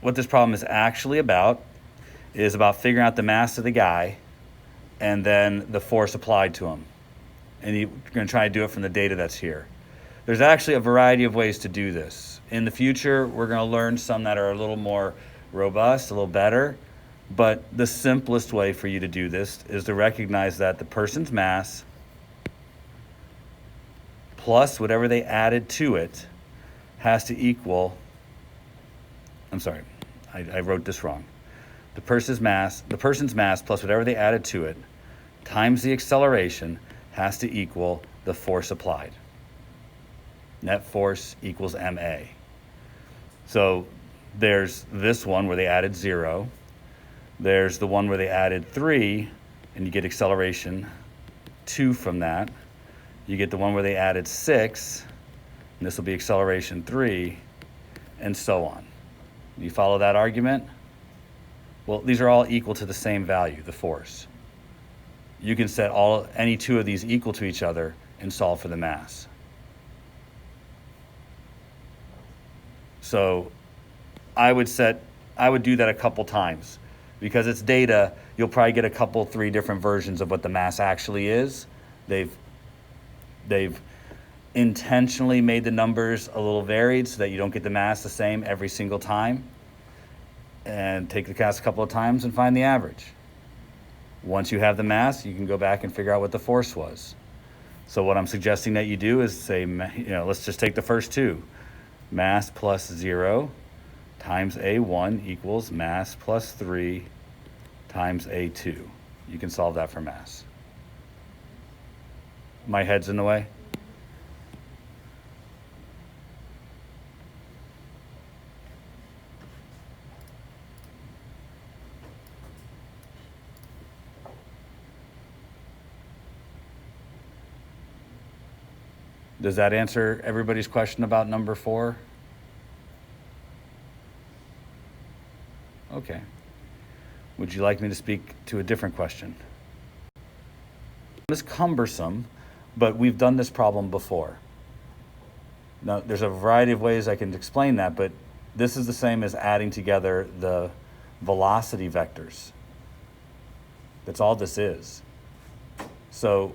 what this problem is actually about is about figuring out the mass of the guy and then the force applied to him. And you're going to try to do it from the data that's here. There's actually a variety of ways to do this. In the future, we're going to learn some that are a little more robust, a little better. But the simplest way for you to do this is to recognize that the person's mass plus whatever they added to it has to equal, I'm sorry, I wrote this wrong. The person's mass plus whatever they added to it times the acceleration has to equal the force applied. Net force equals ma. So there's this one where they added 0. There's the one where they added 3, and you get acceleration 2 from that. You get the one where they added 6, and this will be acceleration 3, and so on. You follow that argument? Well, these are all equal to the same value, the force. You can set any two of these equal to each other and solve for the mass. So I would do that a couple times. Because it's data, you'll probably get 3 different versions of what the mass actually is. They've intentionally made the numbers a little varied so that you don't get the mass the same every single time. And take the test a couple of times and find the average. Once you have the mass, you can go back and figure out what the force was. So what I'm suggesting that you do is say, let's just take the first two. Mass plus 0 times A1 equals mass plus 3 times A2. You can solve that for mass. My head's in the way? Does that answer everybody's question about number 4? Okay. Would you like me to speak to a different question? It's cumbersome, but we've done this problem before. Now, there's a variety of ways I can explain that, but this is the same as adding together the velocity vectors. That's all this is. So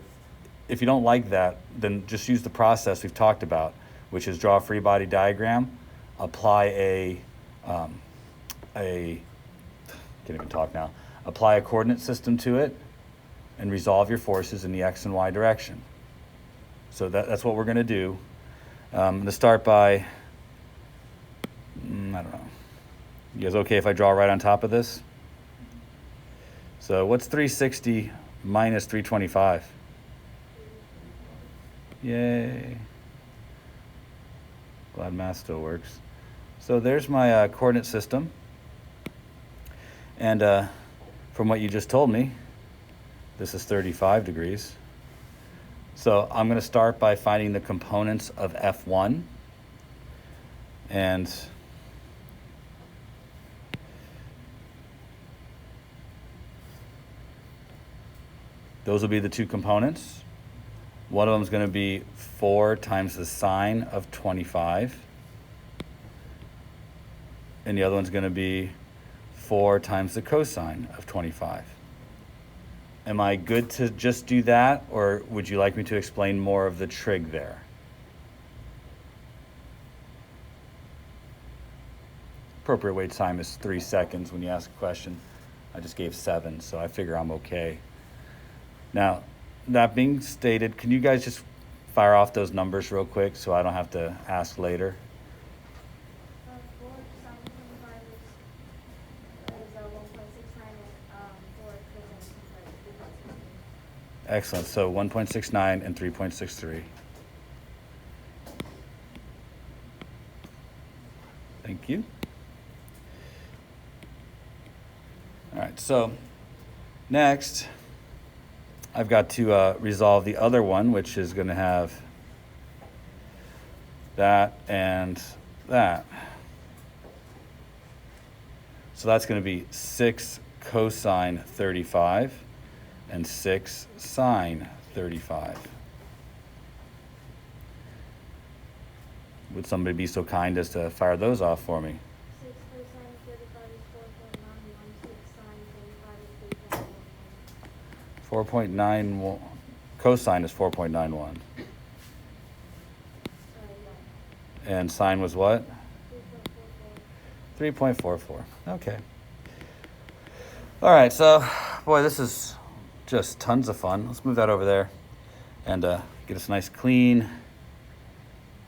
if you don't like that, then just use the process we've talked about, which is draw a free body diagram, apply apply a coordinate system to it, and resolve your forces in the x and y direction. So that's what we're going to do. I'm going to start by, I don't know. You guys okay if I draw right on top of this? So what's 360 minus 325? Yay. Glad math still works. So there's my coordinate system. And from what you just told me, this is 35 degrees. So I'm going to start by finding the components of F1. And those will be the two components. One of them is going to be 4 times the sine of 25. And the other one's going to be 4 times the cosine of 25. Am I good to just do that, or would you like me to explain more of the trig there? Appropriate wait time is 3 seconds when you ask a question. I just gave 7, so I figure I'm okay. Now, that being stated, can you guys just fire off those numbers real quick so I don't have to ask later? Excellent. So 1.69 and 3.63. Thank you. All right, so next, I've got to resolve the other one, which is going to have that and that. So that's going to be 6 cosine 35 and 6 sine 35. Would somebody be so kind as to fire those off for me? 6 cosine 35 4.91. Cosine is 4.91. And sine was what? 3.44. Okay. All right, so, boy, this is just tons of fun. Let's move that over there and get us a nice clean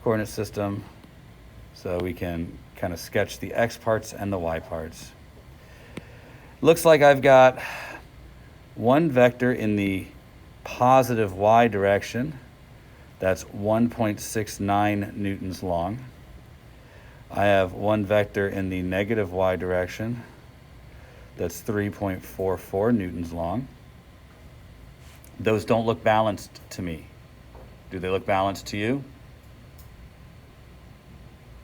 coordinate system so we can kind of sketch the x parts and the y parts. Looks like I've got one vector in the positive y direction. That's 1.69 newtons long. I have one vector in the negative y direction. That's 3.44 newtons long. Those don't look balanced to me. Do they look balanced to you?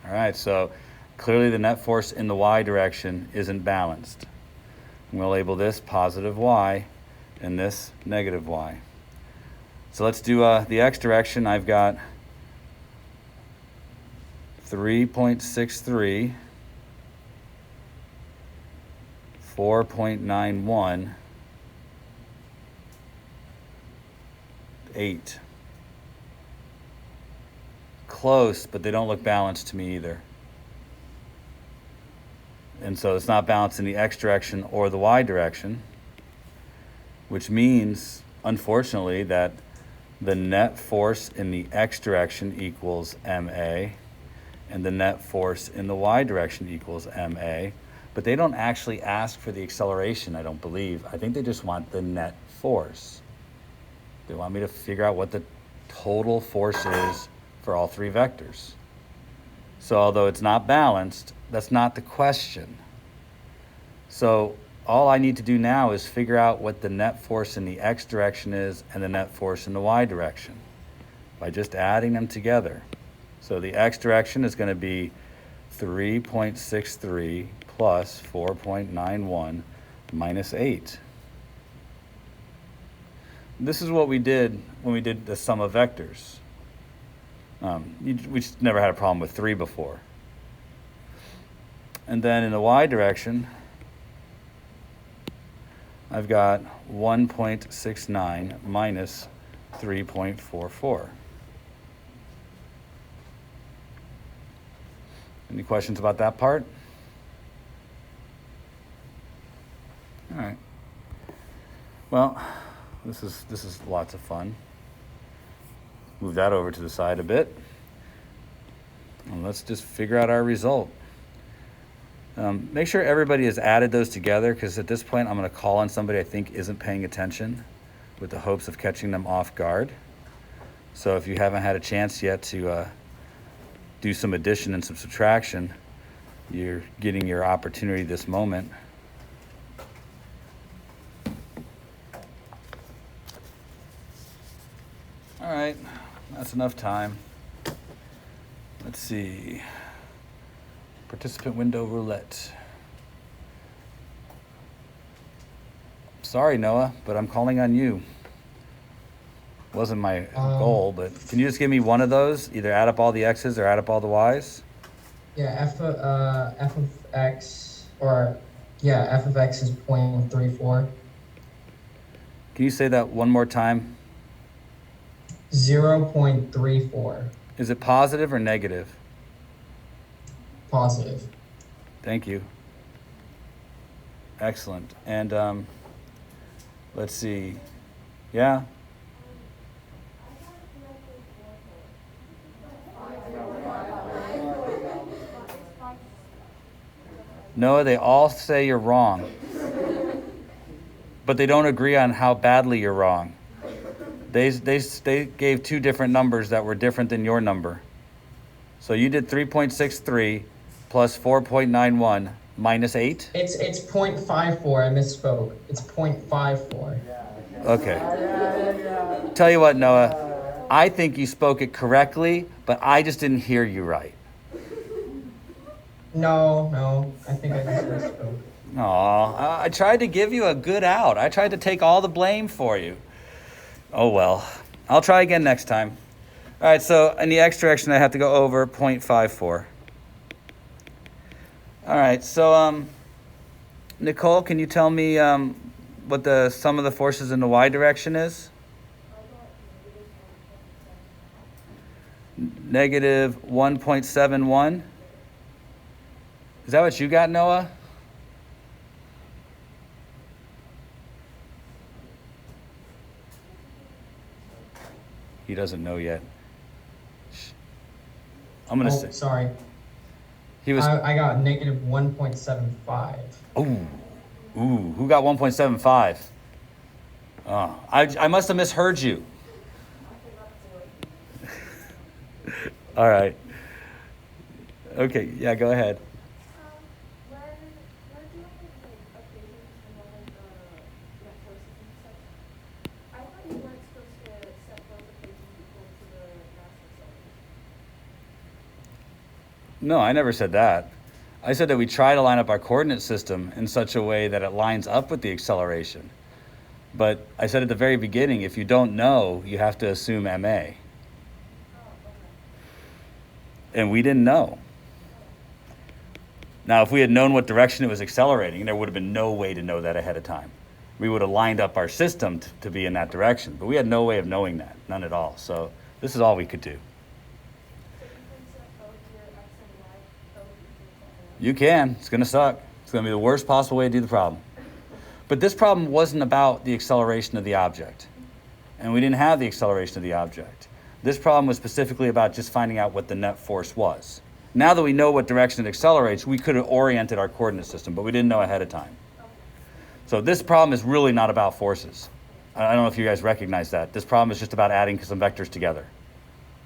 All right, so clearly the net force in the y direction isn't balanced. I'm going to label this positive y and this negative y. So let's do the x direction. I've got 3.63, 4.91, 8. Close, but they don't look balanced to me either. And so it's not balanced in the x direction or the y direction, which means, unfortunately, that the net force in the x direction equals ma, and the net force in the y direction equals ma. But they don't actually ask for the acceleration, I don't believe. I think they just want the net force. They want me to figure out what the total force is for all three vectors. So although it's not balanced, that's not the question. So all I need to do now is figure out what the net force in the x direction is and the net force in the y direction by just adding them together. So the x direction is going to be 3.63 plus 4.91 minus 8. This is what we did when we did the sum of vectors. We just never had a problem with 3 before. And then in the y direction, I've got 1.69 minus 3.44. Any questions about that part? All right. Well, this is lots of fun. Move that over to the side a bit. And let's just figure out our result. Make sure everybody has added those together, because at this point I'm going to call on somebody I think isn't paying attention with the hopes of catching them off guard. So if you haven't had a chance yet to do some addition and some subtraction, you're getting your opportunity this moment. All right, that's enough time. Let's see. Participant window roulette. Sorry, Noah, but I'm calling on you. Wasn't my goal, but can you just give me one of those? Either add up all the x's or add up all the y's? Yeah, f of x, or yeah, f of x is 0.34. Can you say that one more time? 0.34. Is it positive or negative? Positive. Thank you. Excellent. And let's see. Yeah? Noah, they all say you're wrong. But they don't agree on how badly you're wrong. They gave two different numbers that were different than your number. So you did 3.63 plus 4.91 minus 8? It's 0.54. I misspoke. It's 0.54. Okay. Tell you what, Noah, I think you spoke it correctly, but I just didn't hear you right. No, I think I just misspoke. Aw, I tried to give you a good out. I tried to take all the blame for you. Oh well, I'll try again next time. All right, so in the x direction, I have to go over 0.54. All right, so Nicole, can you tell me what the sum of the forces in the y direction is? Negative 1.71. Is that what you got, Noah? He doesn't know yet. I'm gonna say sorry. he was. I got negative 1.75. Ooh, who got 1.75? Oh, I must have misheard you. All right. Okay, yeah, go ahead. When dealing with equations involving net forces and such, I thought you weren't supposed to set both equations equal to the mass acceleration. No, I never said that. I said that we try to line up our coordinate system in such a way that it lines up with the acceleration. But I said at the very beginning, if you don't know, you have to assume MA. Oh, okay. And we didn't know. Now, if we had known what direction it was accelerating, there would have been no way to know that ahead of time. We would have lined up our system to be in that direction, but we had no way of knowing that, none at all. So this is all we could do. So you can set both your x and y both equal to You can. It's going to suck. It's going to be the worst possible way to do the problem. But this problem wasn't about the acceleration of the object. And we didn't have the acceleration of the object. This problem was specifically about just finding out what the net force was. Now that we know what direction it accelerates, we could have oriented our coordinate system, but we didn't know ahead of time. So this problem is really not about forces. I don't know if you guys recognize that. This problem is just about adding some vectors together.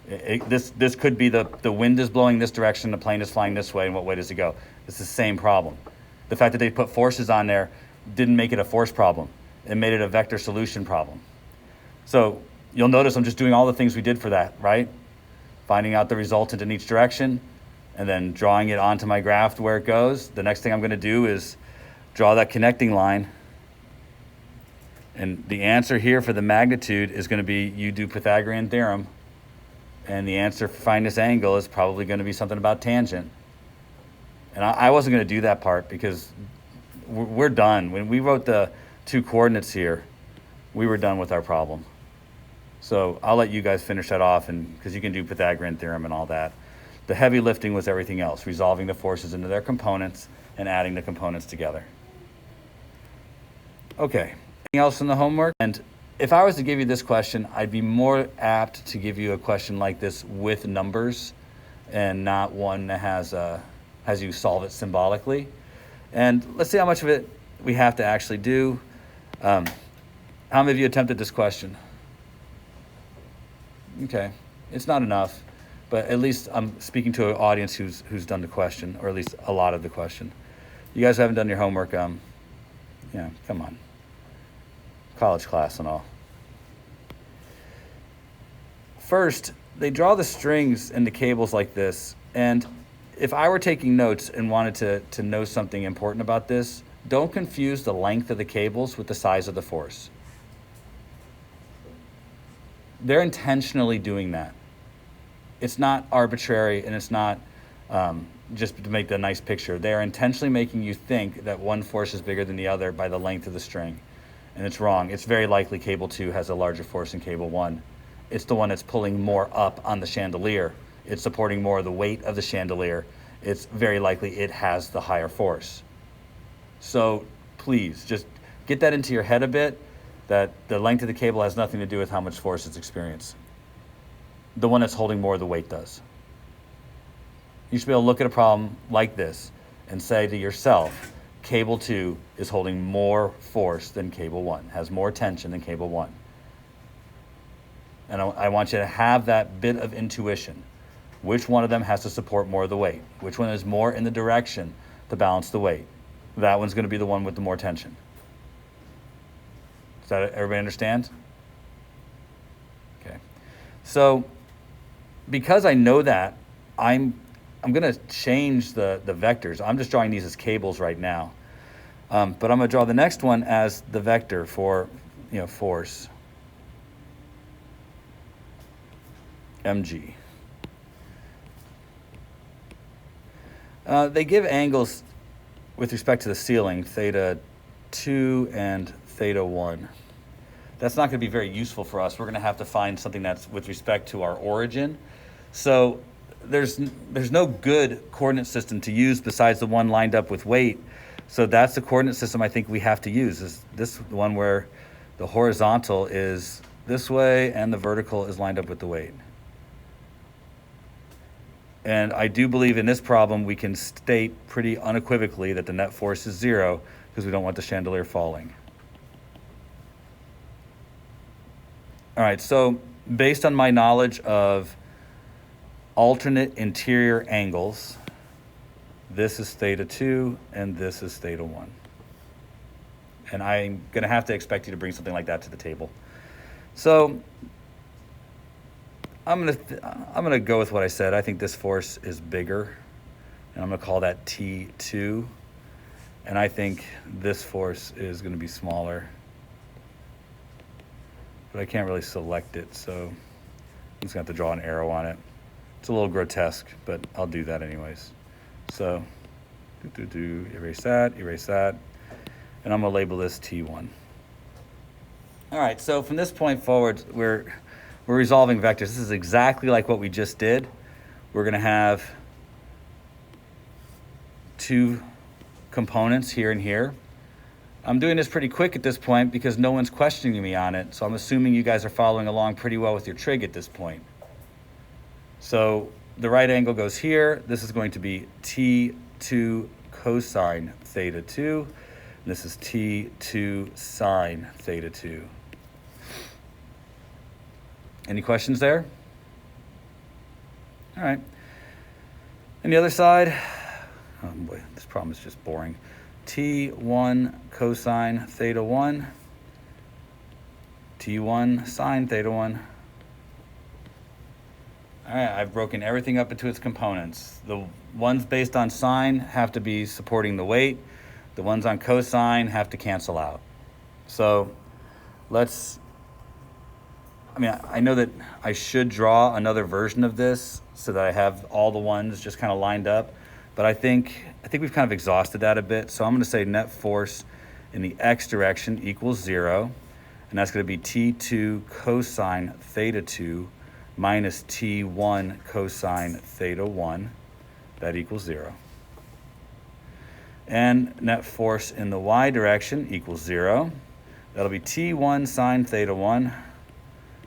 This could be the wind is blowing this direction, the plane is flying this way, and what way does it go? It's the same problem. The fact that they put forces on there didn't make it a force problem. It made it a vector solution problem. So you'll notice I'm just doing all the things we did for that, right? Finding out the resultant in each direction, and then drawing it onto my graph to where it goes. The next thing I'm going to do is draw that connecting line. And the answer here for the magnitude is going to be you do Pythagorean theorem. And the answer for find this angle is probably going to be something about tangent. And I wasn't going to do that part because we're done. When we wrote the two coordinates here, we were done with our problem. So I'll let you guys finish that off, and because you can do Pythagorean theorem and all that. The heavy lifting was everything else, resolving the forces into their components and adding the components together. Okay, anything else in the homework? And if I was to give you this question, I'd be more apt to give you a question like this with numbers and not one that has you solve it symbolically. And let's see how much of it we have to actually do. How many of you attempted this question? Okay, it's not enough. But at least I'm speaking to an audience who's done the question, or at least a lot of the question. You guys haven't done your homework, yeah, come on. College class and all. First, they draw the strings into cables like this, and if I were taking notes and wanted to know something important about this, don't confuse the length of the cables with the size of the force. They're intentionally doing that. It's not arbitrary, and it's not just to make the nice picture. They're intentionally making you think that one force is bigger than the other by the length of the string. And it's wrong. It's very likely cable 2 has a larger force than cable 1. It's the one that's pulling more up on the chandelier. It's supporting more of the weight of the chandelier. It's very likely it has the higher force. So please, just get that into your head a bit, that the length of the cable has nothing to do with how much force it's experienced. The one that's holding more of the weight does. You should be able to look at a problem like this and say to yourself, cable 2 is holding more force than cable 1, has more tension than cable 1. And I want you to have that bit of intuition. Which one of them has to support more of the weight? Which one is more in the direction to balance the weight? That one's going to be the one with the more tension. Does that everybody understand? Okay. So because I know that, I'm going to change the vectors. I'm just drawing these as cables right now. But I'm going to draw the next one as the vector for, force. mg. They give angles with respect to the ceiling, theta 2 and theta 1. That's not going to be very useful for us. We're going to have to find something that's with respect to our origin. So there's no good coordinate system to use besides the one lined up with weight. So that's the coordinate system I think we have to use, is this one where the horizontal is this way and the vertical is lined up with the weight. And I do believe in this problem we can state pretty unequivocally that the net force is 0 because we don't want the chandelier falling. All right, so based on my knowledge of alternate interior angles, this is theta 2 and this is theta 1. And I'm going to have to expect you to bring something like that to the table. So I'm going to go with what I said. I think this force is bigger, and I'm going to call that T2. And I think this force is going to be smaller. But I can't really select it, so I'm just going to have to draw an arrow on it. It's a little grotesque, but I'll do that anyways. So, erase that, and I'm going to label this T1. All right, so from this point forward, we're resolving vectors. This is exactly like what we just did. We're going to have two components here and here. I'm doing this pretty quick at this point because no one's questioning me on it, so I'm assuming you guys are following along pretty well with your trig at this point. So the right angle goes here. This is going to be T2 cosine theta 2. And this is T2 sine theta 2. Any questions there? All right. And the other side, oh boy, this problem is just boring. T1 cosine theta 1, T1 sine theta 1. All right, I've broken everything up into its components. The ones based on sine have to be supporting the weight. The ones on cosine have to cancel out. So I know that I should draw another version of this so that I have all the ones just kind of lined up, but I think we've kind of exhausted that a bit. So I'm going to say net force in the x direction equals 0, and that's going to be T2 cosine theta 2 minus T1 cosine theta 1. That equals 0. And net force in the y direction equals 0. That'll be T1 sine theta 1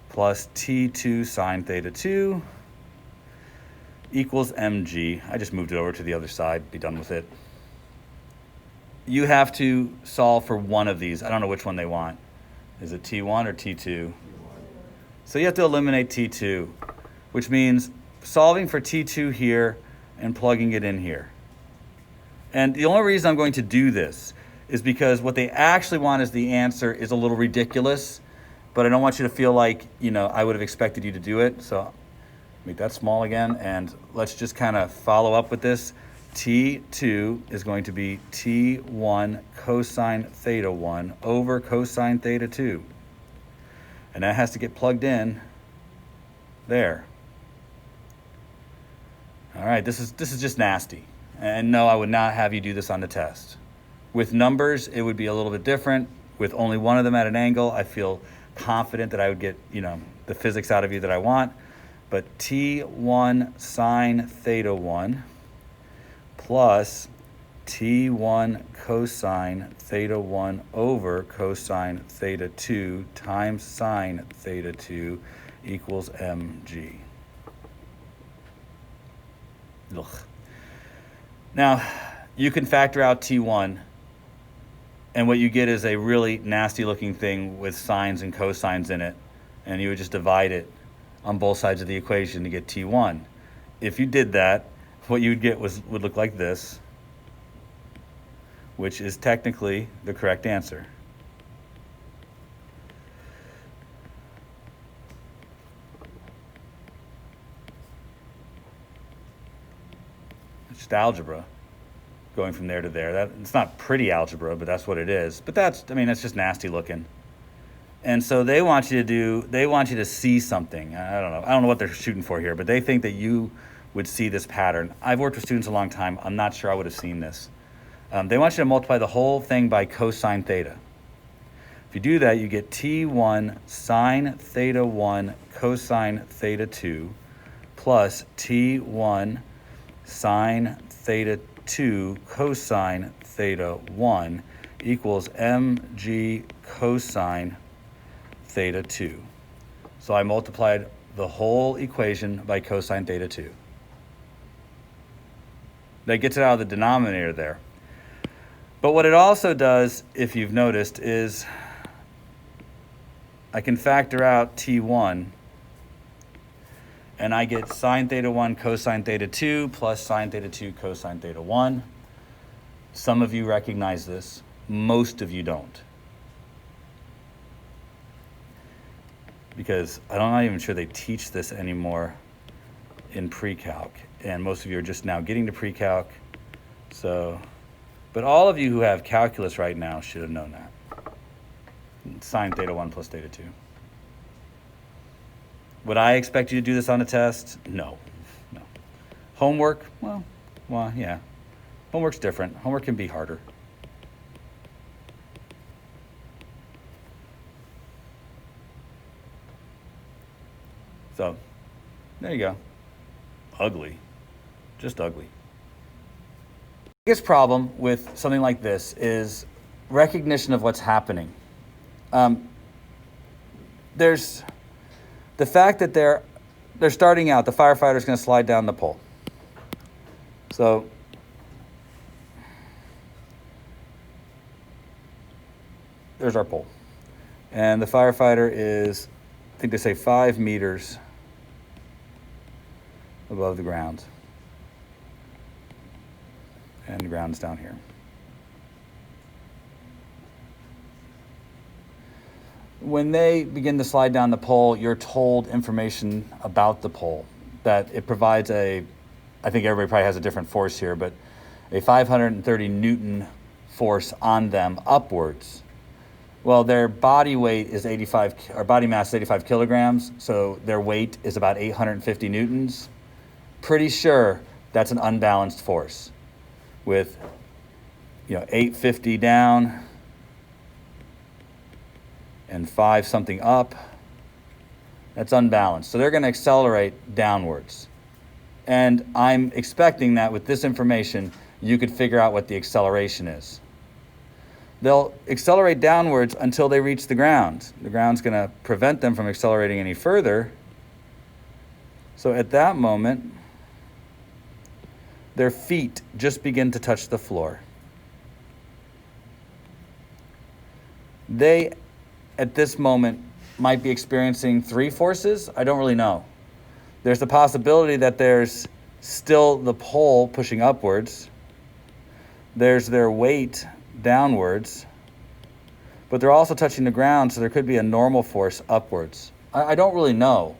plus T2 sine theta 2 equals mg. I just moved it over to the other side, be done with it. You have to solve for one of these. I don't know which one they want. Is it T1 or T2? So you have to eliminate T2, which means solving for T2 here and plugging it in here. And the only reason I'm going to do this is because what they actually want as the answer is a little ridiculous, but I don't want you to feel like, I would have expected you to do it. So make that small again, and let's just kind of follow up with this. T2 is going to be T1 cosine theta 1 over cosine theta 2. And that has to get plugged in there. All right, this is just nasty. And no, I would not have you do this on the test. With numbers, it would be a little bit different. With only one of them at an angle, I feel confident that I would get, the physics out of you that I want. But T1 sine theta 1 plus T1 cosine theta 1 over cosine theta 2 times sine theta 2 equals mg. Ugh. Now, you can factor out T1, and what you get is a really nasty looking thing with sines and cosines in it, and you would just divide it on both sides of the equation to get T1. If you did that, what you would get would look like this, which is technically the correct answer. It's just algebra, going from there to there. It's not pretty algebra, but that's what it is. But that's just nasty looking. And so they want you to see something. I don't know what they're shooting for here, but they think that you would see this pattern. I've worked with students a long time. I'm not sure I would have seen this. They want you to multiply the whole thing by cosine theta. If you do that, you get T1 sine theta 1 cosine theta 2 plus T1 sine theta 2 cosine theta 1 equals mg cosine theta 2. So I multiplied the whole equation by cosine theta 2. That gets it out of the denominator there. But what it also does, if you've noticed, is I can factor out T1, and I get sine theta 1 cosine theta 2 plus sine theta 2 cosine theta 1. Some of you recognize this. Most of you don't. Because I'm not even sure they teach this anymore in pre-calc. And most of you are just now getting to pre-calc. So, but all of you who have calculus right now should have known that. Sine theta 1 plus theta 2. Would I expect you to do this on a test? No. Homework? Well, yeah. Homework's different. Homework can be harder. So, there you go. Ugly. Just ugly. The biggest problem with something like this is recognition of what's happening. There's the fact that they're starting out, the firefighter's going to slide down the pole. So there's our pole. And the firefighter is, I think they say 5 meters above the ground. And the ground's down here. When they begin to slide down the pole, you're told information about the pole, that it provides I think everybody probably has a different force here, but a 530 Newton force on them upwards. Well, their body weight is body mass is 85 kilograms, so their weight is about 850 Newtons. Pretty sure that's an unbalanced force with, 850 down and 5 something up. That's unbalanced. So they're going to accelerate downwards. And I'm expecting that with this information, you could figure out what the acceleration is. They'll accelerate downwards until they reach the ground. The ground's going to prevent them from accelerating any further. So at that moment, their feet just begin to touch the floor. They, at this moment, might be experiencing 3 forces. I don't really know. There's the possibility that there's still the pole pushing upwards. There's their weight downwards. But they're also touching the ground, so there could be a normal force upwards. I don't really know.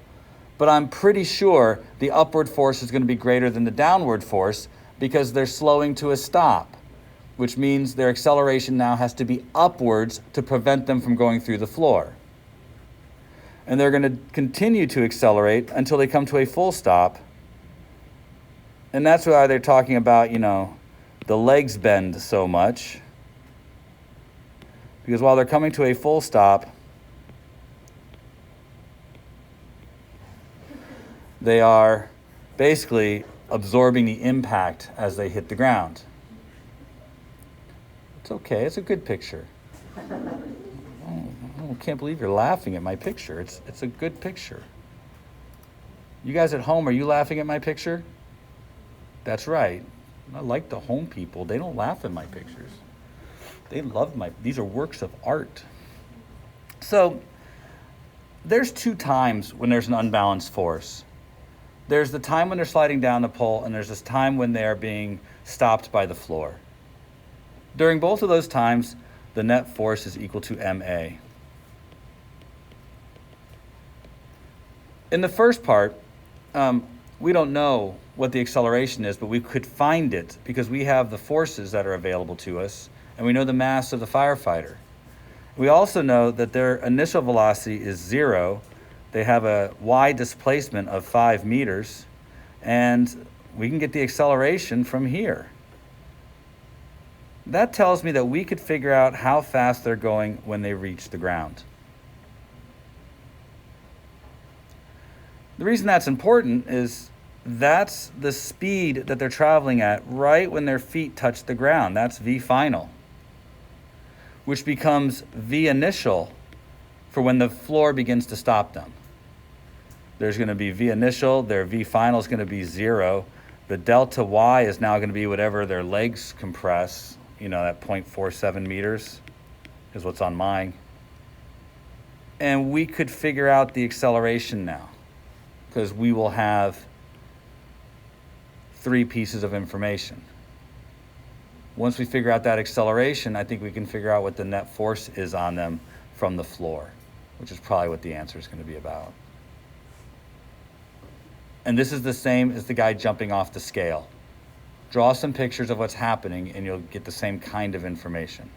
But I'm pretty sure the upward force is going to be greater than the downward force because they're slowing to a stop, which means their acceleration now has to be upwards to prevent them from going through the floor. And they're going to continue to accelerate until they come to a full stop. And that's why they're talking about, the legs bend so much. Because while they're coming to a full stop, they are basically absorbing the impact as they hit the ground. It's okay, it's a good picture. I can't believe you're laughing at my picture. It's a good picture. You guys at home, are you laughing at my picture? That's right. I like the home people. They don't laugh at my pictures. They love these are works of art. So there's 2 times when there's an unbalanced force. There's the time when they're sliding down the pole, and there's this time when they're being stopped by the floor. During both of those times, the net force is equal to ma. In the first part, we don't know what the acceleration is, but we could find it because we have the forces that are available to us, and we know the mass of the firefighter. We also know that their initial velocity is 0. They have a y displacement of 5 meters, and we can get the acceleration from here. that tells me that we could figure out how fast they're going when they reach the ground. The reason that's important is that's the speed that they're traveling at right when their feet touch the ground. That's V final, which becomes V initial for when the floor begins to stop them. There's going to be V initial, their V final is going to be 0. The delta Y is now going to be whatever their legs compress, that 0.47 meters is what's on mine. And we could figure out the acceleration now, because we will have 3 pieces of information. Once we figure out that acceleration, I think we can figure out what the net force is on them from the floor, which is probably what the answer is going to be about. And this is the same as the guy jumping off the scale. Draw some pictures of what's happening and you'll get the same kind of information.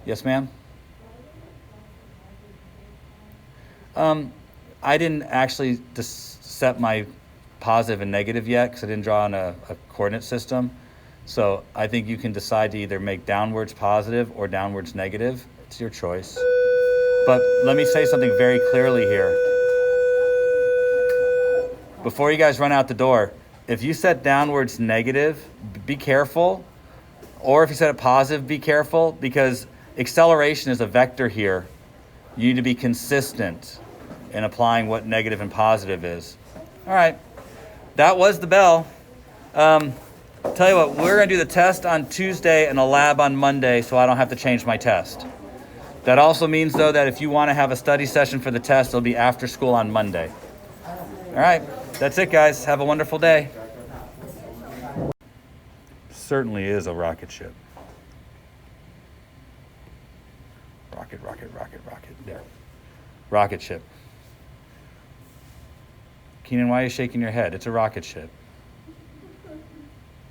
Yes, ma'am? I didn't actually set my positive and negative yet because I didn't draw on a coordinate system. So I think you can decide to either make downwards positive or downwards negative. It's your choice. But let me say something very clearly here. Before you guys run out the door, if you set downwards negative, be careful. Or if you set it positive, be careful, because acceleration is a vector here. You need to be consistent in applying what negative and positive is. All right, that was the bell. Tell you what, we're gonna do the test on Tuesday and a lab on Monday, so I don't have to change my test. That also means, though, that if you wanna have a study session for the test, it'll be after school on Monday. All right, that's it, guys. Have a wonderful day. Certainly is a rocket ship. Rocket. There. Rocket ship. Keenan, why are you shaking your head? It's a rocket ship.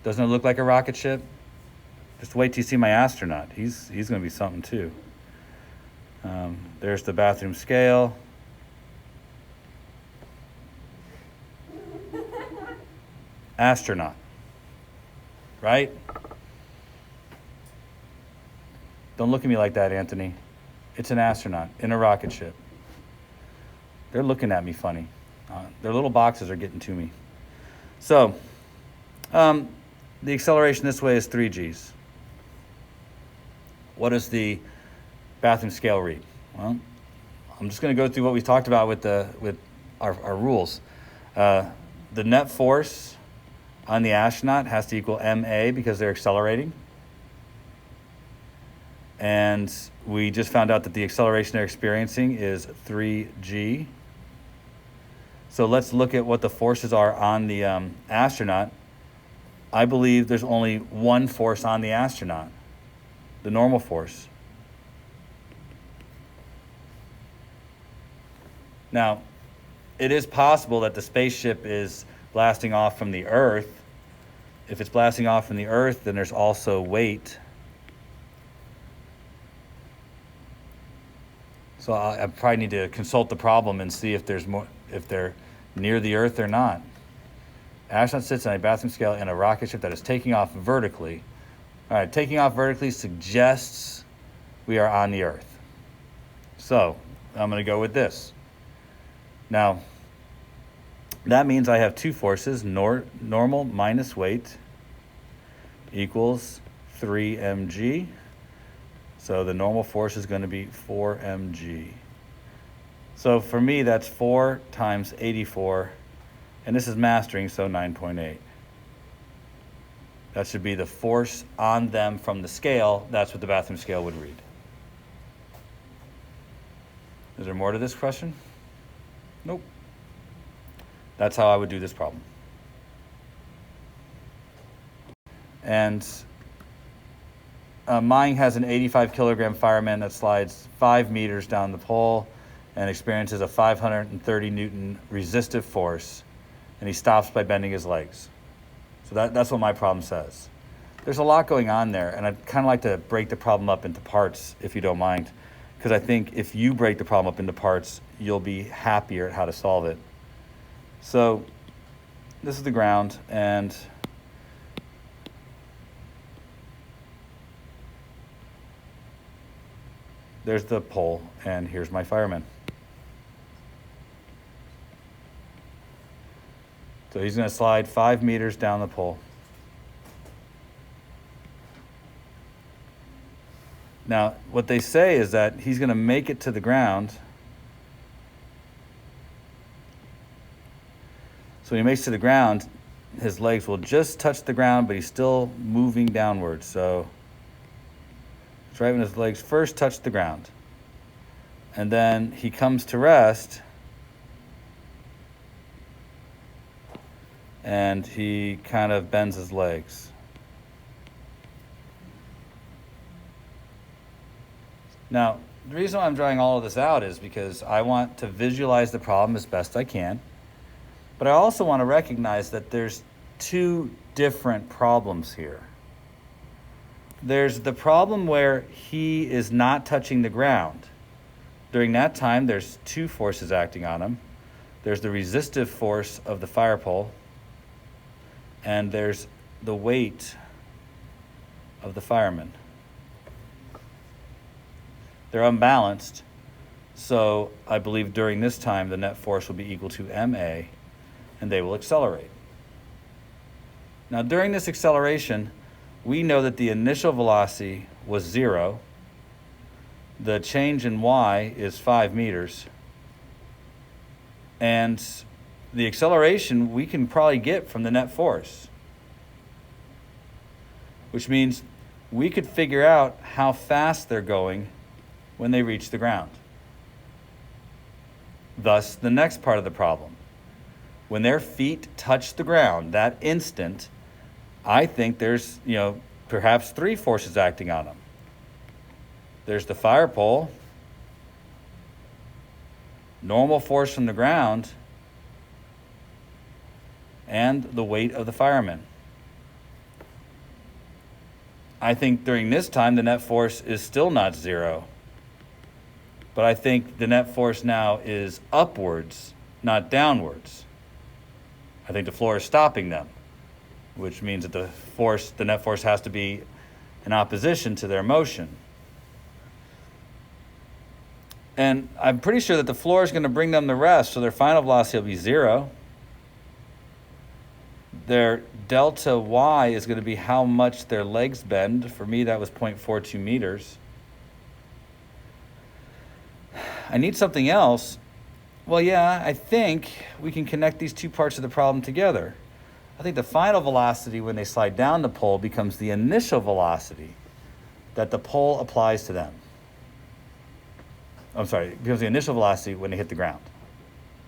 Doesn't it look like a rocket ship? Just wait till you see my astronaut. He's going to be something too. There's the bathroom scale. Astronaut. Right? Don't look at me like that, Anthony. It's an astronaut in a rocket ship. They're looking at me funny. Their little boxes are getting to me. So, the acceleration this way is 3 Gs. What does the bathroom scale read? Well, I'm just going to go through what we talked about with our rules. The net force on the astronaut has to equal ma because they're accelerating. And we just found out that the acceleration they're experiencing is 3g. So let's look at what the forces are on the astronaut. I believe there's only one force on the astronaut, the normal force. Now, it is possible that the spaceship is blasting off from the Earth. If it's blasting off from the Earth, then there's also weight. So I probably need to consult the problem and see if there's more, if they're near the Earth or not. Astronaut sits on a bathroom scale in a rocket ship that is taking off vertically. All right, taking off vertically suggests we are on the Earth. So I'm going to go with this. Now, that means I have two forces, normal minus weight equals 3 mg. So the normal force is going to be 4 mg. So for me, that's 4 times 84, and this is mastering, so 9.8. That should be the force on them from the scale. That's what the bathroom scale would read. Is there more to this question? Nope. That's how I would do this problem. And mine has an 85 kilogram fireman that slides 5 meters down the pole and experiences a 530 Newton resistive force, and he stops by bending his legs. So that's what my problem says. There's a lot going on there, and I'd kind of like to break the problem up into parts, if you don't mind, because I think if you break the problem up into parts, you'll be happier at how to solve it. So this is the ground, and there's the pole, and here's my fireman. So he's going to slide 5 meters down the pole. Now, what they say is that he's going to make it to the ground. So when he makes it to the ground, his legs will just touch the ground, but he's still moving downwards. So it's right when his legs first touch the ground. And then he comes to rest, and he kind of bends his legs. Now, the reason why I'm drawing all of this out is because I want to visualize the problem as best I can, but I also want to recognize that there's two different problems here. There's the problem where he is not touching the ground. During that time, there's two forces acting on him. There's the resistive force of the fire pole, and there's the weight of the fireman. They're unbalanced, so I believe during this time the net force will be equal to ma, and they will accelerate. Now during this acceleration, we know that the initial velocity was 0. The change in y is 5 meters. And the acceleration we can probably get from the net force, which means we could figure out how fast they're going when they reach the ground. Thus, the next part of the problem. When their feet touch the ground, that instant, I think there's, perhaps 3 forces acting on them. There's the fire pole, normal force from the ground, and the weight of the fireman. I think during this time, the net force is still not 0. But I think the net force now is upwards, not downwards. I think the floor is stopping them, which means that the net force has to be in opposition to their motion. And I'm pretty sure that the floor is going to bring them to rest, so their final velocity will be 0. Their delta y is going to be how much their legs bend. For me, that was 0.42 meters. I need something else. Well, yeah, I think we can connect these two parts of the problem together. I think the final velocity when they slide down the pole becomes the initial velocity that the pole applies to them. It becomes the initial velocity when they hit the ground.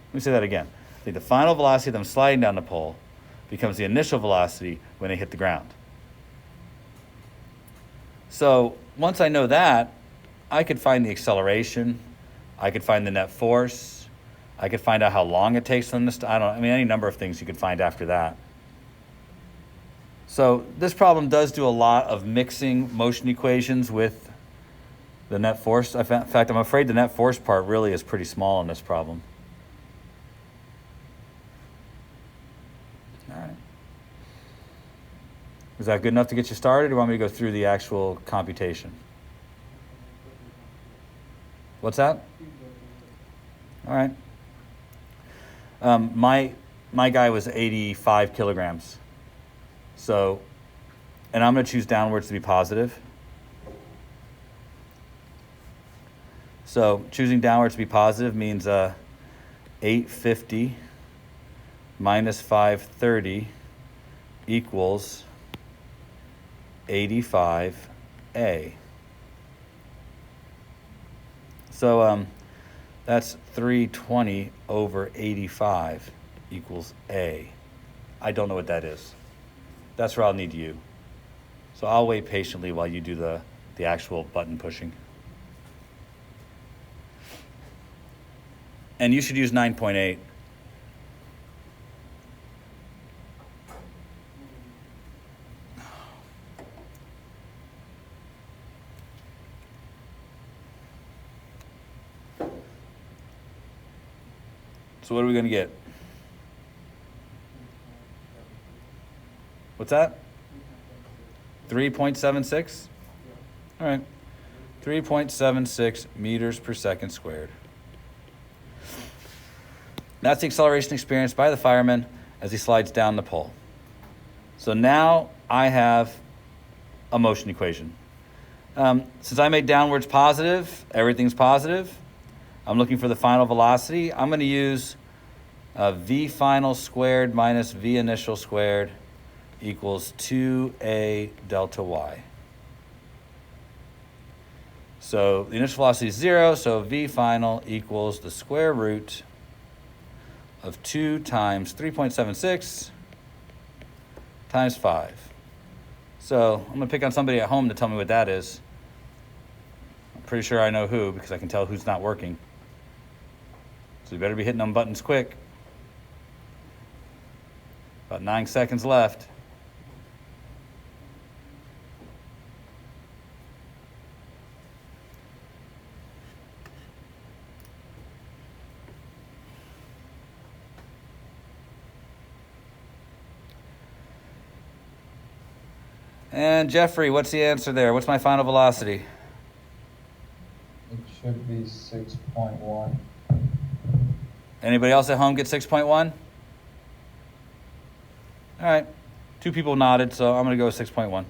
Let me say that again. I think the final velocity of them sliding down the pole becomes the initial velocity when they hit the ground. So once I know that, I could find the acceleration, I could find the net force, I could find out how long it takes them to any number of things you could find after that. So this problem does do a lot of mixing motion equations with the net force. In fact, I'm afraid the net force part really is pretty small in this problem. All right. Is that good enough to get you started, or do you want me to go through the actual computation? What's that? All right. My guy was 85 kilograms. So, and I'm going to choose downwards to be positive. So choosing downwards to be positive means 850 minus 530 equals 85A. So that's 320 over 85 equals A. I don't know what that is. That's where I'll need you. So I'll wait patiently while you do the actual button pushing. And you should use 9.8. So what are we going to get? What's that? 3.76? All right. 3.76 meters per second squared. That's the acceleration experienced by the fireman as he slides down the pole. So now I have a motion equation. Since I made downwards positive, everything's positive. I'm looking for the final velocity. I'm going to use v final squared minus v initial squared equals 2a delta y. So the initial velocity is 0, so v final equals the square root of 2 times 3.76 times 5. So I'm going to pick on somebody at home to tell me what that is. I'm pretty sure I know who because I can tell who's not working. So you better be hitting them buttons quick. About 9 seconds left. And Jeffrey, what's the answer there? What's my final velocity? It should be 6.1. Anybody else at home get 6.1? All right. 2 people nodded, so I'm going to go with 6.1.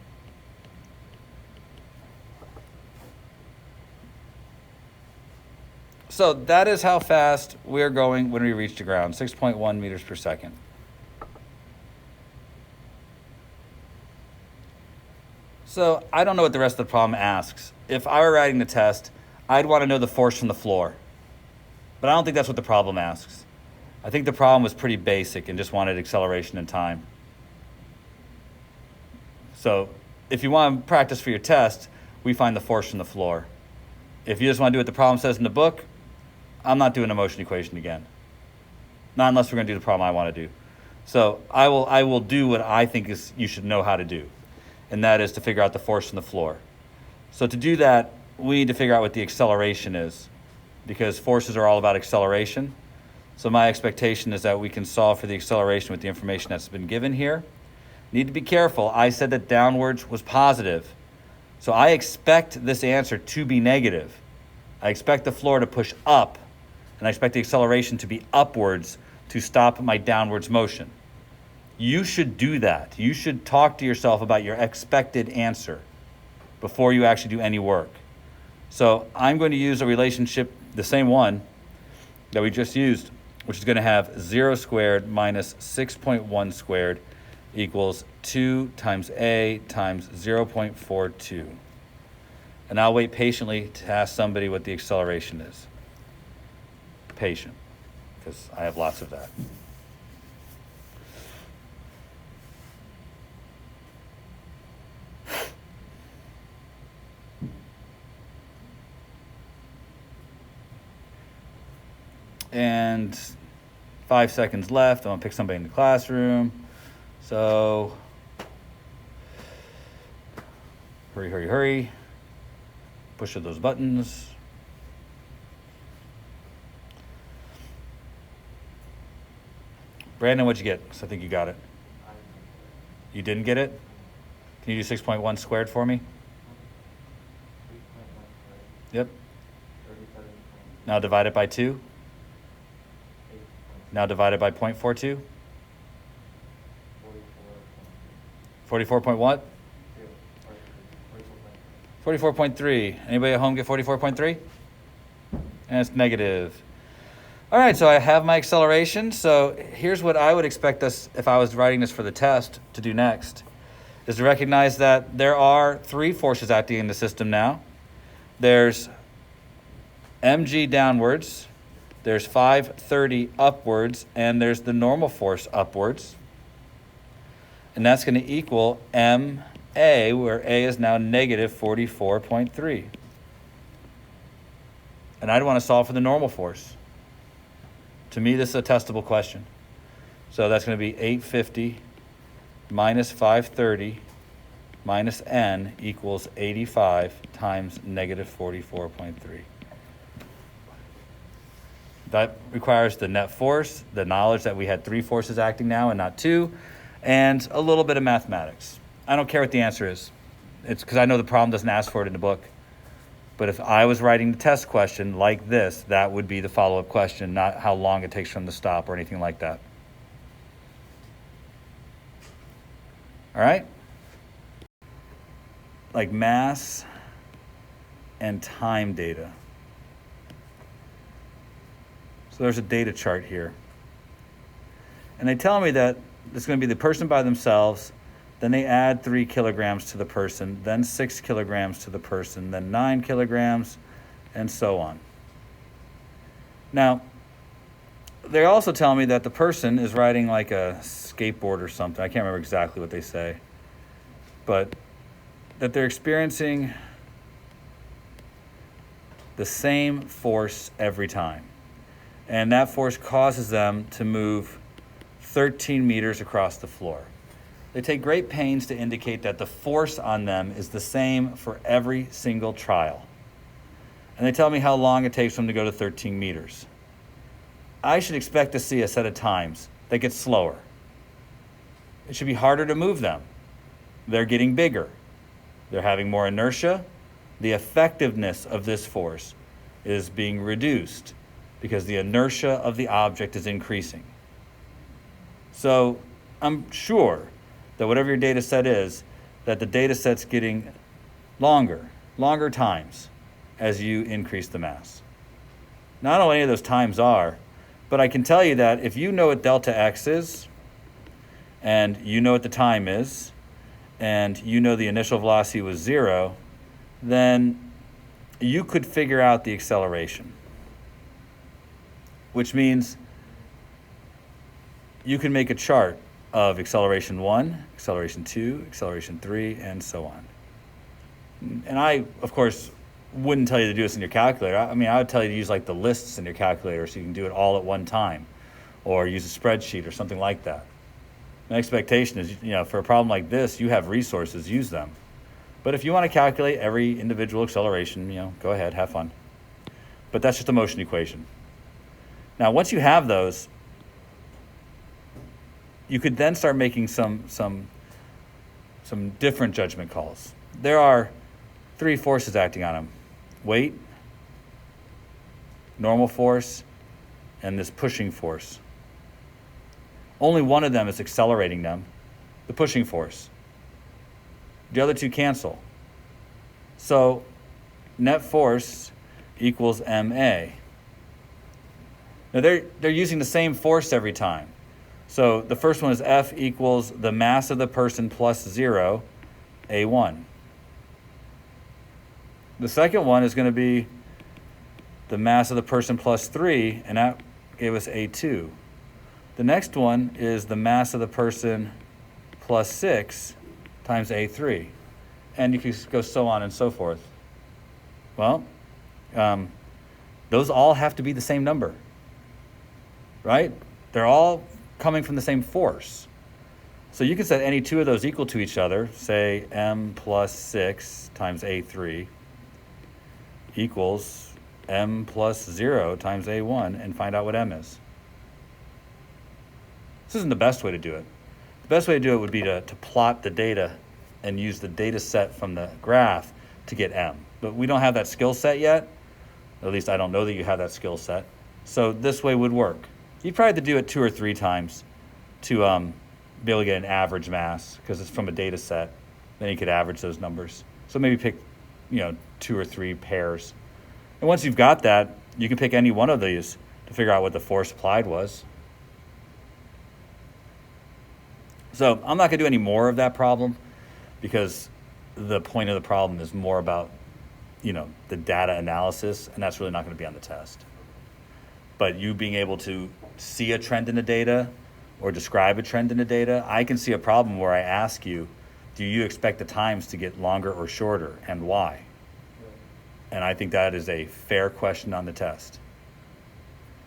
So that is how fast we're going when we reach the ground, 6.1 meters per second. So I don't know what the rest of the problem asks. If I were writing the test, I'd want to know the force from the floor. But I don't think that's what the problem asks. I think the problem was pretty basic and just wanted acceleration and time. So if you want to practice for your test, we find the force from the floor. If you just want to do what the problem says in the book, I'm not doing a motion equation again. Not unless we're going to do the problem I want to do. So I will do what I think is you should know how to do, and that is to figure out the force from the floor. So to do that, we need to figure out what the acceleration is, because forces are all about acceleration. So my expectation is that we can solve for the acceleration with the information that's been given here. Need to be careful. I said that downwards was positive. So I expect this answer to be negative. I expect the floor to push up, and I expect the acceleration to be upwards to stop my downwards motion. You should do that. You should talk to yourself about your expected answer before you actually do any work. So I'm going to use a relationship, the same one that we just used, which is going to have 0 squared minus 6.1 squared equals 2 times a times 0.42. And I'll wait patiently to ask somebody what the acceleration is. Patient, because I have lots of that. And 5 seconds left. I'm gonna pick somebody in the classroom. So hurry, hurry, hurry. Push those buttons. Brandon, what'd you get? 'Cause I think you got it. You didn't get it? Can you do 6.1 squared for me? Yep. Now divide it by 2. Now divided by 0.42. 44 point what? 44.3. Anybody at home get 44.3? And it's negative. All right, so I have my acceleration. So here's what I would expect us, if I was writing this for the test, to do next, is to recognize that there are 3 forces acting in the system now. There's mg downwards, there's 530 upwards, and there's the normal force upwards. And that's going to equal ma, where a is now negative 44.3. And I'd want to solve for the normal force. To me, this is a testable question. So that's going to be 850 minus 530 minus n equals 85 times negative 44.3. That requires the net force, the knowledge that we had 3 forces acting now and not 2, and a little bit of mathematics. I don't care what the answer is. It's because I know the problem doesn't ask for it in the book. But if I was writing the test question like this, that would be the follow-up question, not how long it takes for them to stop or anything like that. All right? Like mass and time data. So there's a data chart here. And they tell me that it's going to be the person by themselves, then they add 3 kilograms to the person, then 6 kilograms to the person, then 9 kilograms, and so on. Now, they also tell me that the person is riding like a skateboard or something. I can't remember exactly what they say. But that they're experiencing the same force every time. And that force causes them to move 13 meters across the floor. They take great pains to indicate that the force on them is the same for every single trial. And they tell me how long it takes them to go to 13 meters. I should expect to see a set of times that get slower. It should be harder to move them. They're getting bigger. They're having more inertia. The effectiveness of this force is being reduced because the inertia of the object is increasing. So I'm sure that whatever your data set is, that the data set's getting longer times as you increase the mass. Now, I don't know what any of those times are, but I can tell you that if you know what delta x is, and you know what the time is, and you know the initial velocity was 0, then you could figure out the acceleration, which means you can make a chart of acceleration 1, acceleration 2, acceleration 3, and so on. And I, of course, wouldn't tell you to do this in your calculator. I mean, I would tell you to use like the lists in your calculator so you can do it all at one time, or use a spreadsheet or something like that. My expectation is, for a problem like this, you have resources, use them. But if you want to calculate every individual acceleration, go ahead, have fun. But that's just a motion equation. Now, once you have those, you could then start making some different judgment calls. There are 3 forces acting on them: weight, normal force, and this pushing force. Only one of them is accelerating them, the pushing force. The other 2 cancel. So net force equals MA. Now they're using the same force every time. So the first one is F equals the mass of the person plus 0, A1. The second one is going to be the mass of the person plus 3, and that gave us A2. The next one is the mass of the person plus 6 times A3. And you can go so on and so forth. Well, those all have to be the same number, right? They're all coming from the same force. So you can set any 2 of those equal to each other, say M plus 6 times A3 equals M plus 0 times A1, and find out what M is. This isn't the best way to do it. The best way to do it would be to plot the data and use the data set from the graph to get M. But we don't have that skill set yet. At least I don't know that you have that skill set. So this way would work. You'd probably have to do it 2 or 3 times to be able to get an average mass, because it's from a data set. Then you could average those numbers. So maybe pick 2 or 3 pairs. And once you've got that, you can pick any one of these to figure out what the force applied was. So I'm not going to do any more of that problem, because the point of the problem is more about, the data analysis, and that's really not going to be on the test. But you being able to see a trend in the data or describe a trend in the data, I can see a problem where I ask you, do you expect the times to get longer or shorter, and why? And I think that is a fair question on the test.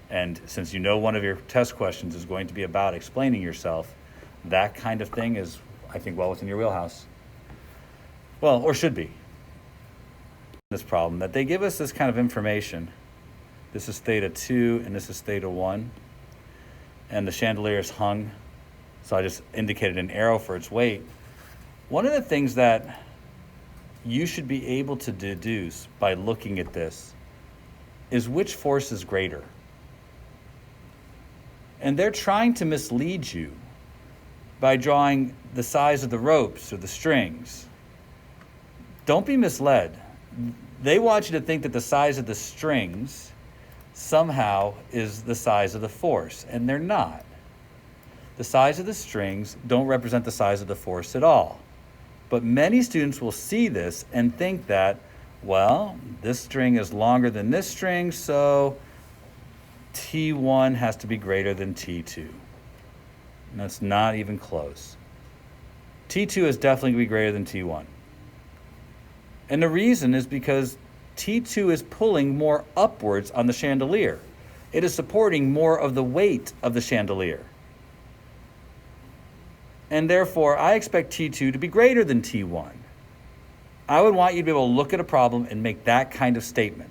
And since one of your test questions is going to be about explaining yourself, that kind of thing is, I think, well within your wheelhouse. Well, or should be. This problem, that they give us this kind of information. This is theta 2 and this is theta 1. And the chandelier is hung, so I just indicated an arrow for its weight. One of the things that you should be able to deduce by looking at this is which force is greater. And they're trying to mislead you by drawing the size of the ropes or the strings. Don't be misled. They want you to think that the size of the strings somehow is the size of the force, and they're not. The size of the strings don't represent the size of the force at all. But many students will see this and think that, well, this string is longer than this string, so T1 has to be greater than T2. And that's not even close. T2 is definitely going to be greater than T1. And the reason is because T2 is pulling more upwards on the chandelier. It is supporting more of the weight of the chandelier. And therefore, I expect T2 to be greater than T1. I would want you to be able to look at a problem and make that kind of statement,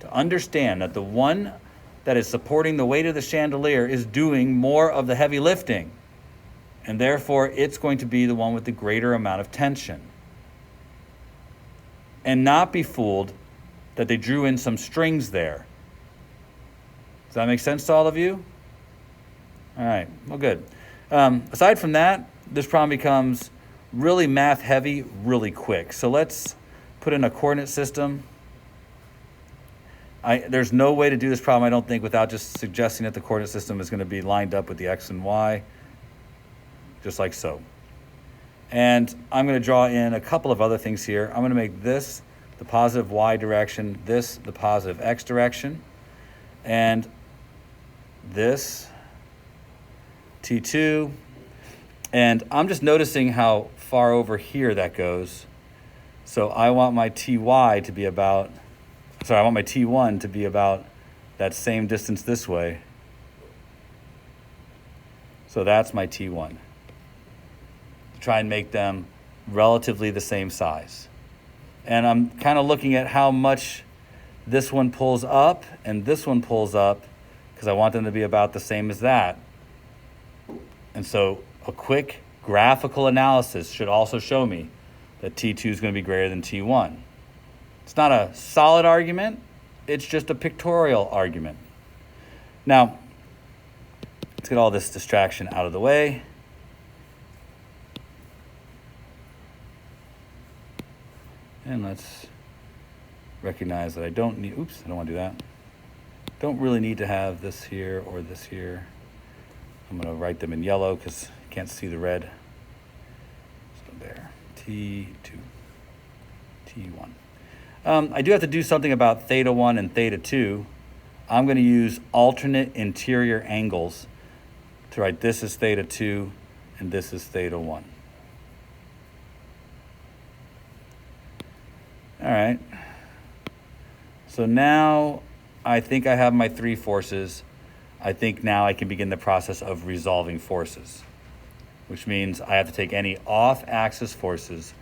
to understand that the one that is supporting the weight of the chandelier is doing more of the heavy lifting, and therefore it's going to be the one with the greater amount of tension. And not be fooled that they drew in some strings there. Does that make sense to all of you? All right, well, good. Aside from that, this problem becomes really math heavy really quick. So let's put in a coordinate system. There's no way to do this problem, I don't think, without just suggesting that the coordinate system is going to be lined up with the x and y, just like so. And I'm going to draw in a couple of other things here. I'm going to make this the positive y direction, this the positive x direction, and this T2. And I'm just noticing how far over here that goes. So I want my Ty to be about, I want my T1 to be about that same distance this way. So that's my T1. Try and make them relatively the same size. And I'm kind of looking at how much this one pulls up and this one pulls up, because I want them to be about the same as that. And so a quick graphical analysis should also show me that T2 is going to be greater than T1. It's not a solid argument, it's just a pictorial argument. Now, let's get all this distraction out of the way. And let's recognize that I don't need, I don't want to do that. Don't really need to have this here or this here. I'm going to write them in yellow because you can't see the red. So there, T2, T1. I do have to do something about theta 1 and theta 2. I'm going to use alternate interior angles to write this is theta 2 and this is theta 1. All right. So now I think I have my three forces. I think now I can begin the process of resolving forces, which means I have to take any off-axis forces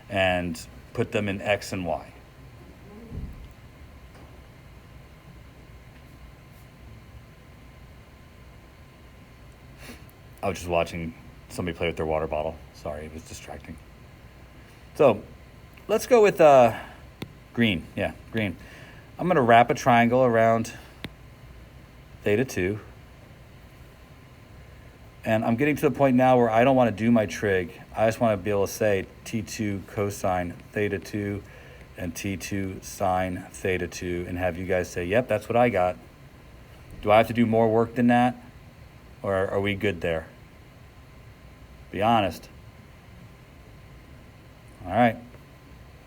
and put them in x and y. I was just watching somebody play with their water bottle. Sorry, it was distracting. So let's go with green. Yeah, green. I'm going to wrap a triangle around theta 2. And I'm getting to the point now where I don't want to do my trig. I just want to be able to say T2 cosine theta 2 and T2 sine theta 2 and have you guys say, yep, that's what I got. Do I have to do more work than that? Or are we good there? Be honest. All right.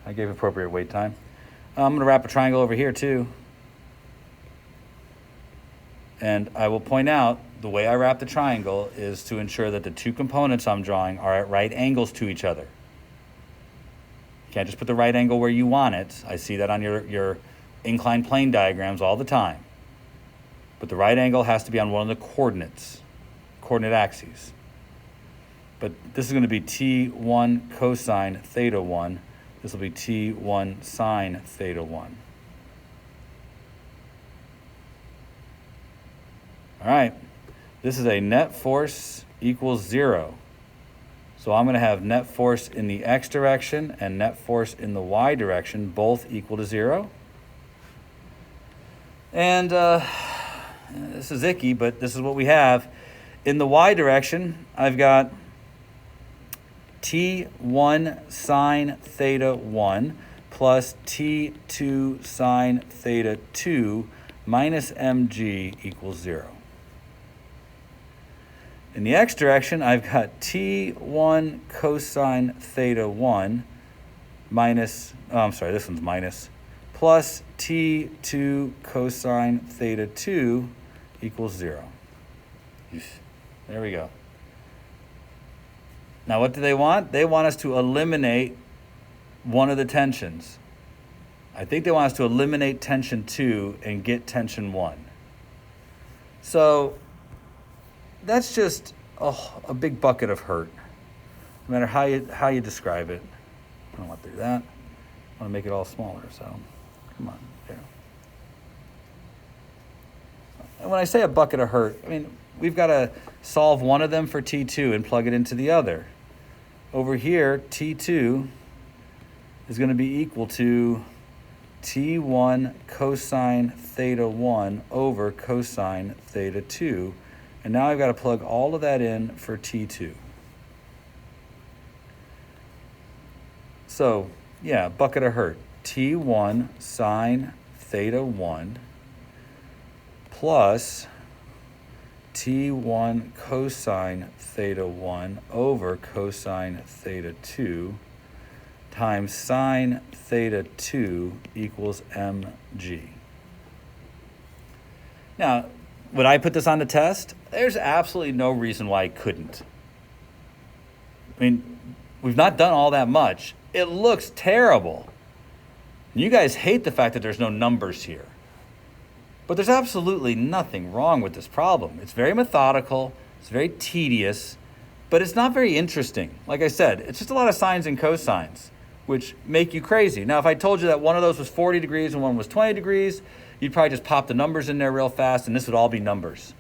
I gave appropriate wait time. I'm going to wrap a triangle over here too. And I will point out the way I wrap the triangle is to ensure that the two components I'm drawing are at right angles to each other. You can't just put the right angle where you want it. I see that on your inclined plane diagrams all the time. But the right angle has to be on one of the coordinate axes. But this is going to be T1 cosine theta 1. This will be T1 sine theta 1. All right. This is a net force equals 0. So I'm going to have net force in the x direction and net force in the y direction both equal to 0. And this is icky, but this is what we have. In the y direction, I've got T1 sine theta 1 plus T2 sine theta 2 minus mg equals 0. In the x direction, I've got T1 cosine theta 1 minus, this one's minus, plus T2 cosine theta 2 equals 0. There we go. Now what do they want? They want us to eliminate one of the tensions. I think they want us to eliminate tension 2 and get tension 1. So that's just a big bucket of hurt, no matter how you describe it. I don't want to do that. I want to make it all smaller, so come on, there. And when I say a bucket of hurt, I mean, we've got to solve one of them for T2 and plug it into the other. Over here, T2 is going to be equal to T1 cosine theta 1 over cosine theta 2. And now I've got to plug all of that in for T2. So, yeah, bucket of hurt. T1 sine theta 1 plus T1 cosine theta 1 over cosine theta 2 times sine theta 2 equals mg. Now, would I put this on the test? There's absolutely no reason why I couldn't. I mean, we've not done all that much. It looks terrible. You guys hate the fact that there's no numbers here. But there's absolutely nothing wrong with this problem. It's very methodical, it's very tedious, but it's not very interesting. Like I said, it's just a lot of sines and cosines, which make you crazy. Now, if I told you that one of those was 40 degrees and one was 20 degrees, you'd probably just pop the numbers in there real fast, and this would all be numbers.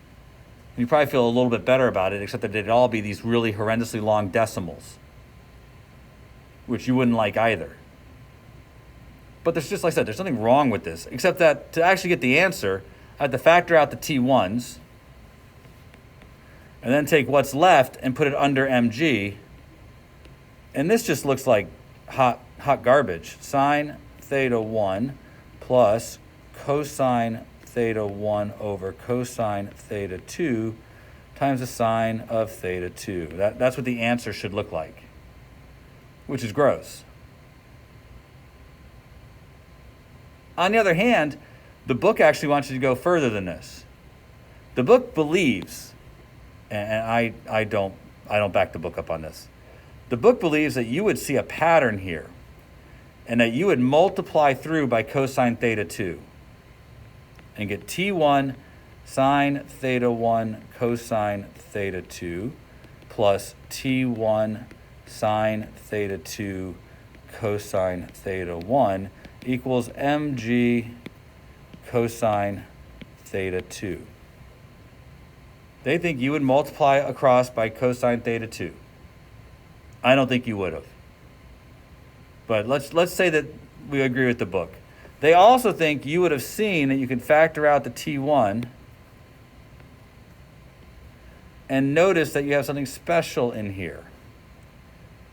And you'd probably feel a little bit better about it, except that they'd all be these really horrendously long decimals, which you wouldn't like either. But there's just, like I said, there's nothing wrong with this, except that to actually get the answer, I had to factor out the T1s, and then take what's left and put it under mg. And this just looks like hot garbage. Sine theta 1 plus cosine theta 1 over cosine theta 2 times the sine of theta 2. That's what the answer should look like, which is gross. On the other hand, the book actually wants you to go further than this. The book believes, and I don't back the book up on this. The book believes that you would see a pattern here, and that you would multiply through by cosine theta 2 and get T1 sine theta 1 cosine theta 2 plus T1 sine theta 2 cosine theta 1 equals mg cosine theta 2. They think you would multiply across by cosine theta 2. I don't think you would have. But let's say that we agree with the book. They also think you would have seen that you can factor out the T1 and notice that you have something special in here.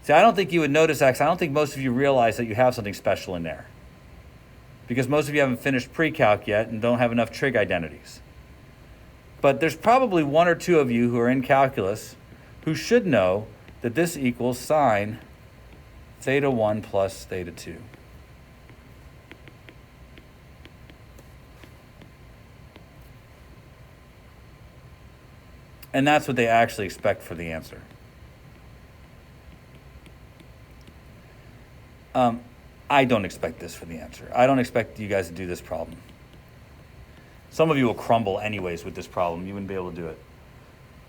See, I don't think you would notice that, 'cause I don't think most of you realize that you have something special in there, because most of you haven't finished pre-calc yet and don't have enough trig identities. But there's probably one or two of you who are in calculus who should know that this equals sine theta 1 plus theta 2. And that's what they actually expect for the answer. I don't expect this for the answer. I don't expect you guys to do this problem. Some of you will crumble anyways with this problem. You wouldn't be able to do it.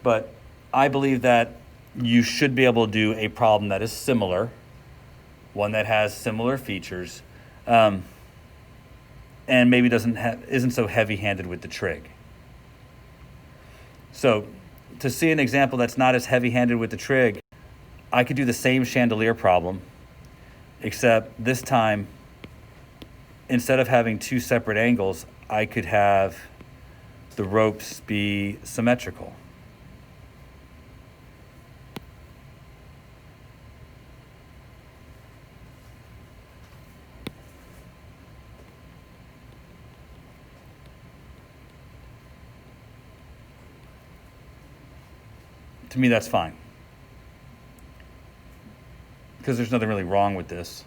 But I believe that you should be able to do a problem that is similar, one that has similar features, and maybe isn't so heavy-handed with the trig. So to see an example that's not as heavy-handed with the trig, I could do the same chandelier problem, except this time, instead of having two separate angles, I could have the ropes be symmetrical. To me, that's fine. Because there's nothing really wrong with this.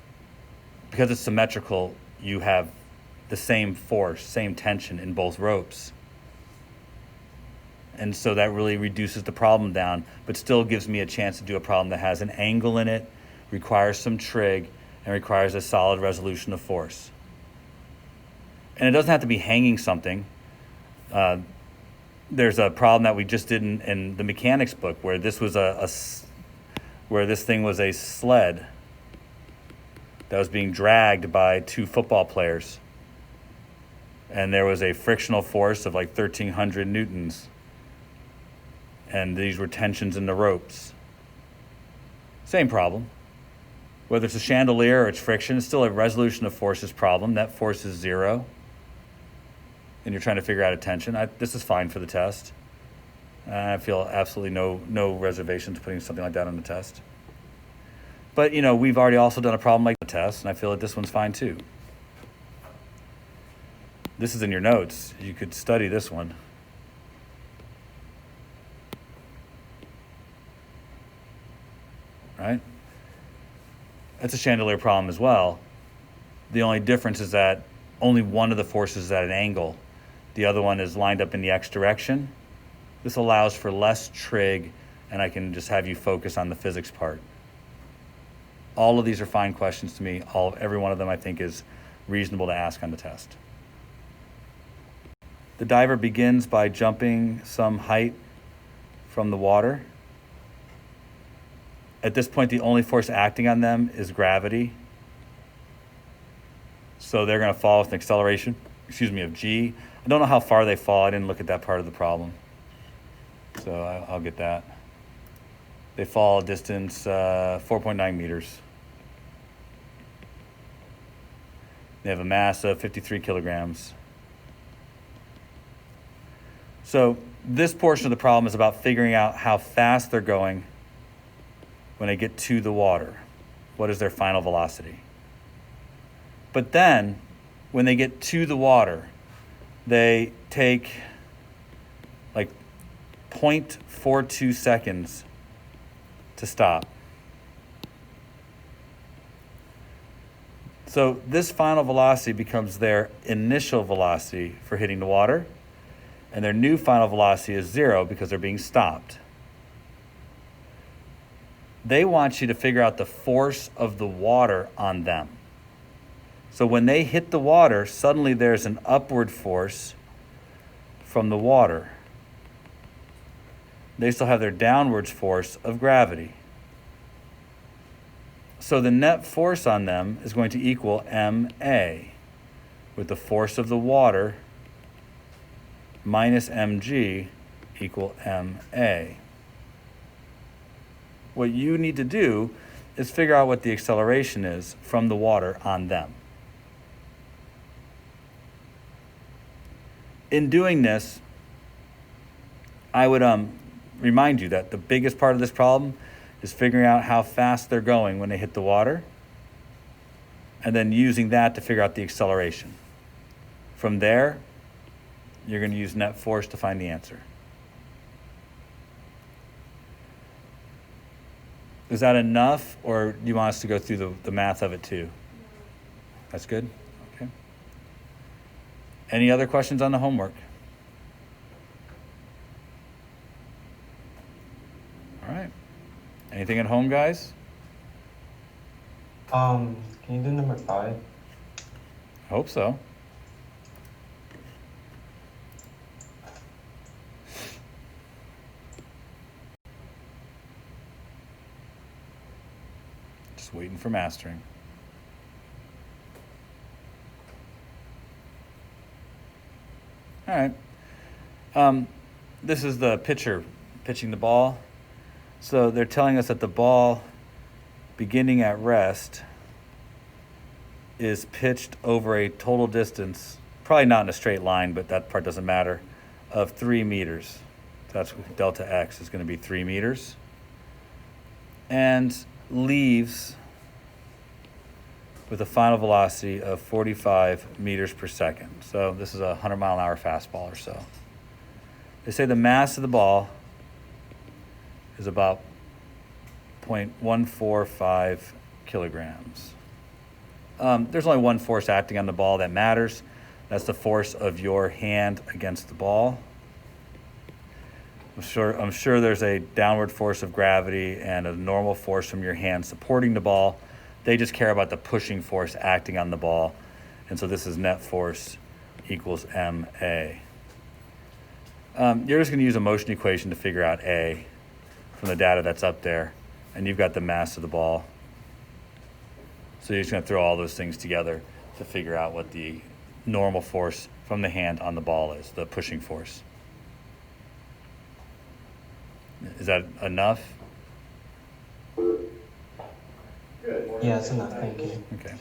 Because it's symmetrical, you have the same force, same tension in both ropes. And so that really reduces the problem down, but still gives me a chance to do a problem that has an angle in it, requires some trig, and requires a solid resolution of force. And it doesn't have to be hanging something. There's a problem that we just did in the mechanics book where this was where this thing was a sled that was being dragged by two football players. And there was a frictional force of like 1,300 newtons. And these were tensions in the ropes. Same problem. Whether it's a chandelier or it's friction, it's still a resolution of forces problem. Net force is 0. And you're trying to figure out a tension. This is fine for the test. I feel absolutely no reservations putting something like that on the test. But, you know, we've already also done a problem like the test, and I feel that this one's fine too. This is in your notes. You could study this one. Right? That's a chandelier problem as well. The only difference is that only one of the forces is at an angle. The other one is lined up in the x direction. This allows for less trig, and I can just have you focus on the physics part. All of these are fine questions to me. Every one of them I think is reasonable to ask on the test. The diver begins by jumping some height from the water. At this point, the only force acting on them is gravity. So they're going to fall with an acceleration, of g. I don't know how far they fall. I didn't look at that part of the problem. So I'll get that. They fall a distance 4.9 meters. They have a mass of 53 kilograms. So this portion of the problem is about figuring out how fast they're going when they get to the water. What is their final velocity? But then, when they get to the water, they take like 0.42 seconds to stop. So this final velocity becomes their initial velocity for hitting the water, and their new final velocity is 0 because they're being stopped. They want you to figure out the force of the water on them. So when they hit the water, suddenly there's an upward force from the water. They still have their downwards force of gravity. So the net force on them is going to equal ma, with the force of the water minus mg equal ma. What you need to do is figure out what the acceleration is from the water on them. In doing this, I would remind you that the biggest part of this problem is figuring out how fast they're going when they hit the water, and then using that to figure out the acceleration. From there, you're going to use net force to find the answer. Is that enough, or do you want us to go through the math of it too? That's good? Okay. Any other questions on the homework? All right. Anything at home, guys? Can you do number 5? Hope so. Just waiting for mastering. All right. This is the pitcher pitching the ball. So they're telling us that the ball beginning at rest is pitched over a total distance, probably not in a straight line, but that part doesn't matter, of 3 meters. That's delta x is going to be 3 meters. And leaves with a final velocity of 45 meters per second. So this is a 100-mile-an-hour fastball or so. They say the mass of the ball is about 0.145 kilograms. There's only one force acting on the ball that matters. That's the force of your hand against the ball. I'm sure there's a downward force of gravity and a normal force from your hand supporting the ball. They just care about the pushing force acting on the ball. And so this is net force equals MA. You're just going to use a motion equation to figure out A from the data that's up there. And you've got the mass of the ball. So you're just going to throw all those things together to figure out what the normal force from the hand on the ball is, the pushing force. Is that enough? Yeah, it's enough, thank you. Okay.